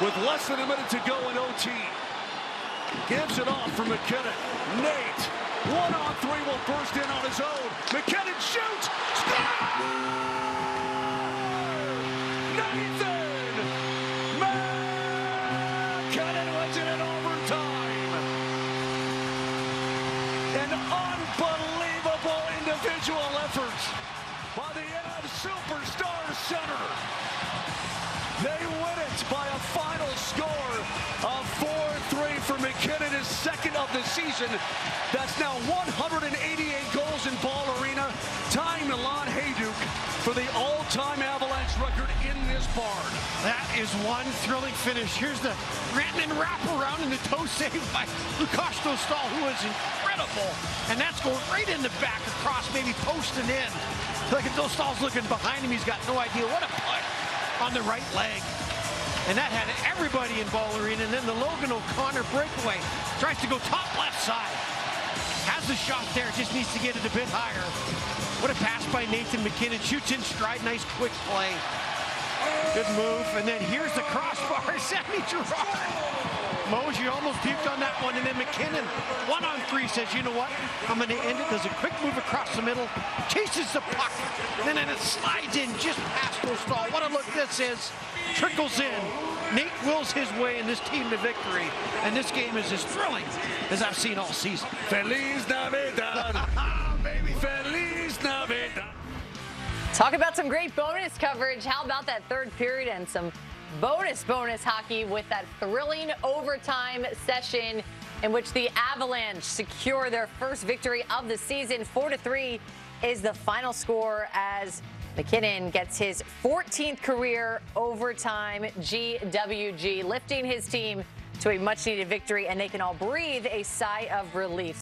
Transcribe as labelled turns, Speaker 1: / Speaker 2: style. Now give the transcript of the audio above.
Speaker 1: with less than a minute to go in OT. Gives it off for MacKinnon. Nate, 1-on-3 will burst in on his own. MacKinnon shoots. Score! Nathan MacKinnon wins it in overtime. An unbelievable individual effort by the Avs superstar center. They win it by a final score of 4-3 for MacKinnon, his second of the season. That's now 188 goals in Ball Arena, tying Milan Hajduk for the all-time Avalanche record in this barn.
Speaker 2: That is one thrilling finish. Here's the Rantanen wraparound and the toe save by Lukas Dostal, who is incredible. And that's going right in the back across, maybe posting in. Look at Dostal's looking behind him. He's got no idea. What a putt on the right leg. And that had everybody in Ball Arena. And then the Logan O'Connor breakaway. Tries to go top left side. Has the shot there, just needs to get it a bit higher. What a pass by Nathan MacKinnon. Shoots in stride, nice quick play. Good move. And then here's the crossbar, Sammy Girard. Mosier almost puked on that one, and then MacKinnon, 1-on-3, says, you know what, I'm going to end it. Does a quick move across the middle, chases the puck, and then it slides in just past Dostal. What a look this is. Trickles in. Nate wills his way in this team to victory, and this game is as thrilling as I've seen all season.
Speaker 1: Feliz Navidad. Baby. Feliz Navidad.
Speaker 3: Talk about some great bonus coverage. How about that third period and some bonus hockey with that thrilling overtime session in which the Avalanche secure their first victory of the season. 4-3 is the final score as MacKinnon gets his 14th career overtime GWG, lifting his team to a much-needed victory, and they can all breathe a sigh of relief.